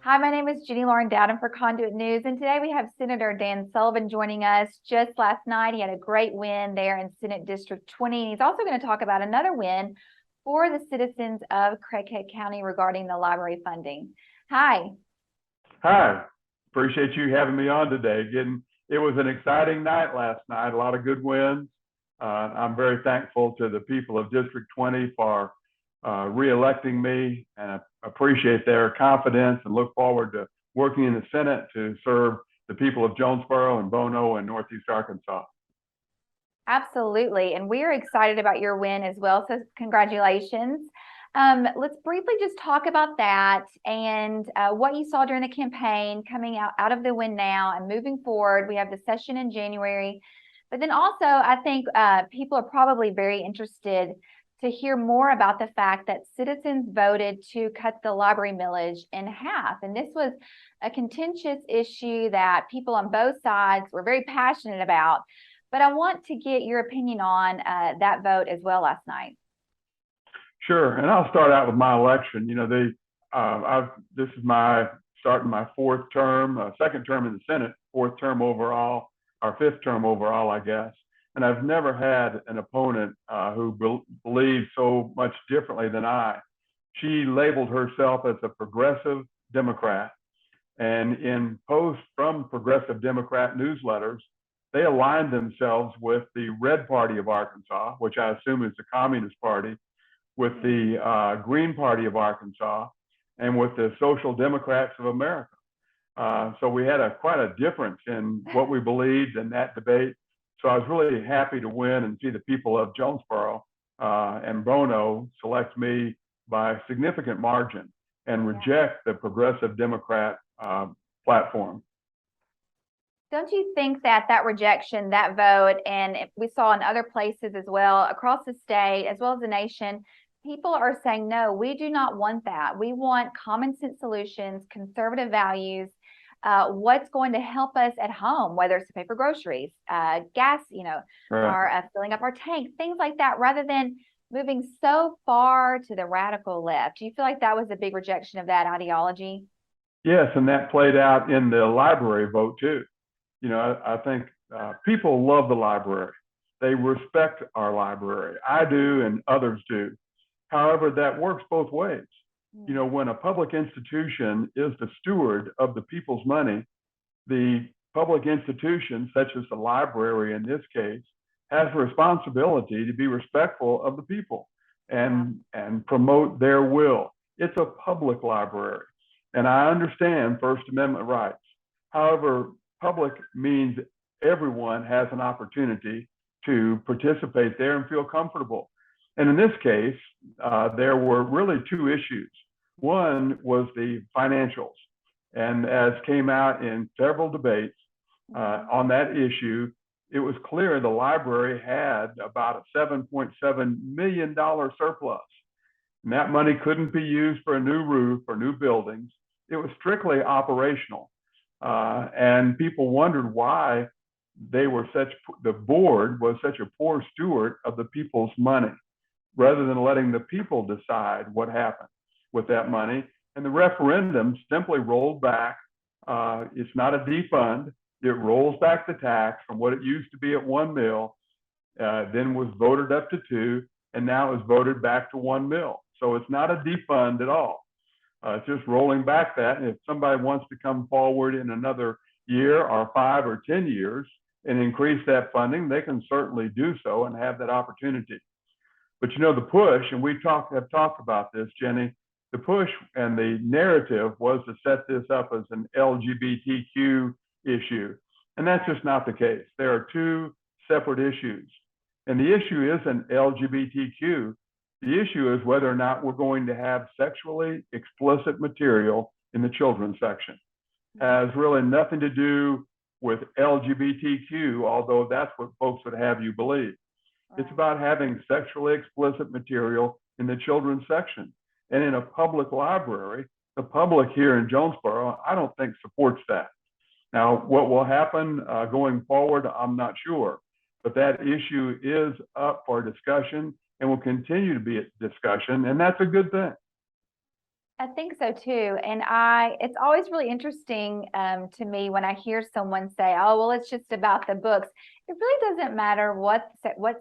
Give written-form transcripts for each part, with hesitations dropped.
Hi, my name is Jenny Lauren Dowden for Conduit News, and today we have Senator Dan Sullivan joining us. Just last night, he had a great win there in Senate District 20. He's also going to talk about another win for the citizens of Craighead County regarding the library funding. Hi. Hi, appreciate you having me on today. Again, it was an exciting night last night, a lot of good wins. I'm very thankful to the people of District 20 for re-electing me, and I appreciate their confidence and look forward to working in the Senate to serve the people of Jonesboro and Bono and Northeast Arkansas. Absolutely. And we are excited about your win as well. So congratulations. Let's briefly just talk about that and what you saw during the campaign, coming out of the win now and moving forward. We have the session in January, but then also I think people are probably very interested to hear more about the fact that citizens voted to cut the library millage in half. And this was a contentious issue that people on both sides were very passionate about. But I want to get your opinion on that vote as well last night. Sure, and I'll start out with my election. You know, this is starting my fourth term, second term in the Senate, fourth term overall, or fifth term overall, I guess. And I've never had an opponent who believes so much differently than I. She labeled herself as a progressive Democrat. And in posts from progressive Democrat newsletters, they aligned themselves with the Red Party of Arkansas, which I assume is the Communist Party, with the Green Party of Arkansas, and with the Social Democrats of America. So we had quite a difference in what we believed in that debate. So I was really happy to win and see the people of Jonesboro and Bono select me by a significant margin and reject the progressive Democrat platform. Don't you think that rejection, that vote, and we saw in other places as well, across the state, as well as the nation, people are saying, no, we do not want that. We want common sense solutions, conservative values, what's going to help us at home, whether it's to pay for groceries, gas, or filling up our tank, things like that, rather than moving so far to the radical left. Do you feel like that was a big rejection of that ideology? Yes, and that played out in the library vote too. You know, I think people love the library. They respect our library. I do, and others do. However, that works both ways. You know, when a public institution is the steward of the people's money, the public institution, such as the library in this case, has a responsibility to be respectful of the people and promote their will. It's a public library, and I understand First Amendment rights. However, public means everyone has an opportunity to participate there and feel comfortable. And in this case, there were really two issues. One was the financials. And as came out in several debates on that issue, it was clear the library had about a $7.7 million surplus. And that money couldn't be used for a new roof or new buildings. It was strictly operational. And people wondered why the board was such a poor steward of the people's money, rather than letting the people decide what happened with that money. And the referendum simply rolled back. It's not a defund. It rolls back the tax from what it used to be at 1 mil, then was voted up to 2, and now is voted back to 1 mil. So it's not a defund at all. It's just rolling back that. And if somebody wants to come forward in another year or 5 or 10 years and increase that funding, they can certainly do so and have that opportunity. But you know, the push, and we have talked about this, Jenny, the push and the narrative was to set this up as an LGBTQ issue. And that's just not the case. There are two separate issues. And the issue isn't LGBTQ. The issue is whether or not we're going to have sexually explicit material in the children's section. It has really nothing to do with LGBTQ, although that's what folks would have you believe. It's about having sexually explicit material in the children's section. And in a public library, the public here in Jonesboro, I don't think supports that. Now, what will happen going forward, I'm not sure. But that issue is up for discussion and will continue to be a discussion, and that's a good thing. I think so too. And it's always really interesting to me when I hear someone say, oh, well, it's just about the books. It really doesn't matter what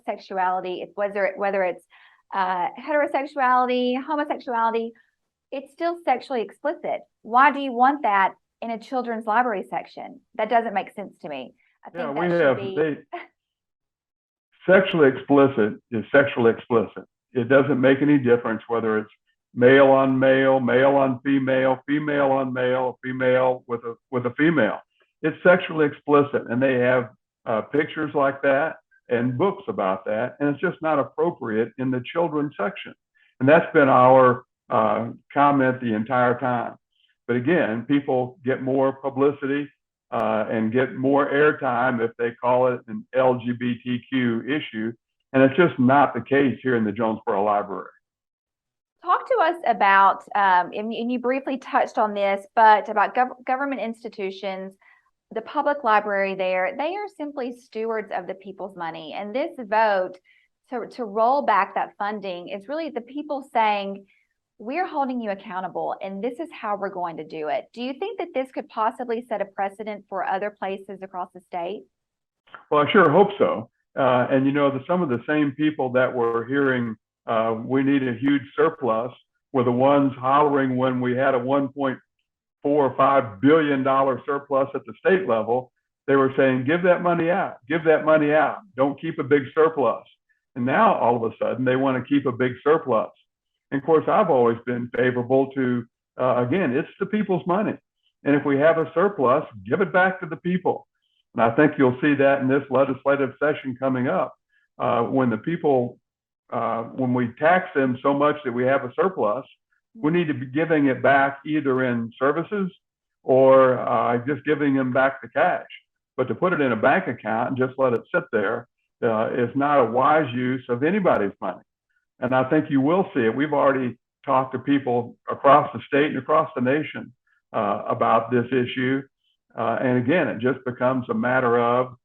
sexuality, whether it's heterosexuality, homosexuality, it's still sexually explicit. Why do you want that in a children's library section? That doesn't make sense to me. I think that should be. Sexually explicit is sexually explicit. It doesn't make any difference whether it's male on male, male on female, female on male, female with a female. It's sexually explicit, and they have pictures like that and books about that, and it's just not appropriate in the children's section. And that's been our comment the entire time. But again, people get more publicity and get more airtime if they call it an LGBTQ issue, and it's just not the case here in the Jonesboro Library. Talk to us about, and you briefly touched on this, but about government institutions, the public library there, they are simply stewards of the people's money. And this vote to roll back that funding is really the people saying, we're holding you accountable, and this is how we're going to do it. Do you think that this could possibly set a precedent for other places across the state? Well, I sure hope so. And you know, some of the same people that were hearing we need a huge surplus were the ones hollering when we had a $1.4 or $5 billion surplus at the state level. They were saying, give that money out, give that money out. Don't keep a big surplus. And now all of a sudden they want to keep a big surplus. And of course, I've always been favorable to, again, it's the people's money. And if we have a surplus, give it back to the people. And I think you'll see that in this legislative session coming up, when the people, when we tax them so much that we have a surplus, we need to be giving it back either in services or just giving them back the cash. But to put it in a bank account and just let it sit there is not a wise use of anybody's money. And I think you will see it. We've already talked to people across the state and across the nation about this issue. And again, it just becomes a matter of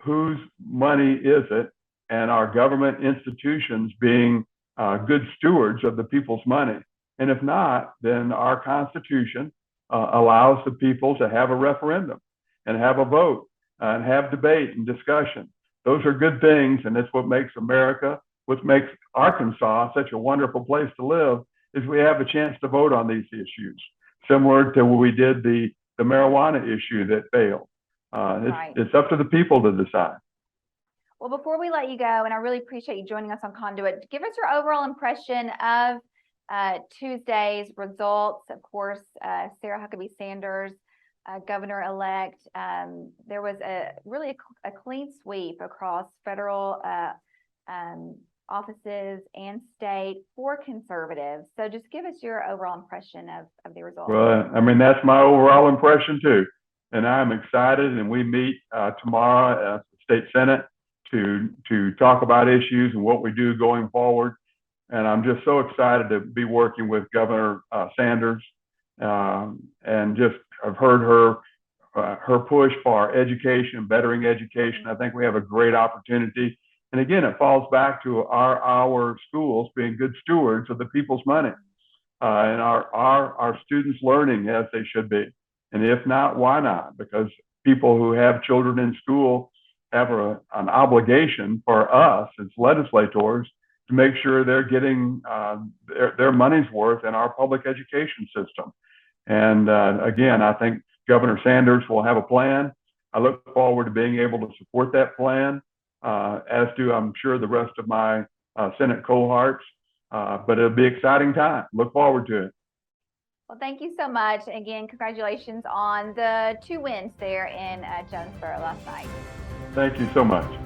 whose money is it, and our government institutions being good stewards of the people's money. And if not, then our Constitution allows the people to have a referendum and have a vote and have debate and discussion. Those are good things, and it's what makes America, what makes Arkansas such a wonderful place to live, is we have a chance to vote on these issues, similar to when we did the marijuana issue that failed. It's up to the people to decide. Well, before we let you go, and I really appreciate you joining us on Conduit, give us your overall impression of Tuesday's results. Of course, Sarah Huckabee Sanders, governor-elect. There was really a clean sweep across federal offices and state for conservatives. So just give us your overall impression of the results. Well, I mean, that's my overall impression too. And I'm excited, and we meet tomorrow at the State Senate to talk about issues and what we do going forward. And I'm just so excited to be working with Governor Sanders, and just I've heard her push for education, bettering education. I think we have a great opportunity. And again, it falls back to our schools being good stewards of the people's money, and our students learning as they should be. And if not, why not? Because people who have children in school have an obligation for us as legislators to make sure they're getting their money's worth in our public education system. And again, I think Governor Sanders will have a plan. I look forward to being able to support that plan, as do, I'm sure, the rest of my Senate cohorts. But it'll be an exciting time. Look forward to it. Well, thank you so much. Again, congratulations on the 2 wins there in Jonesboro last night. Thank you so much.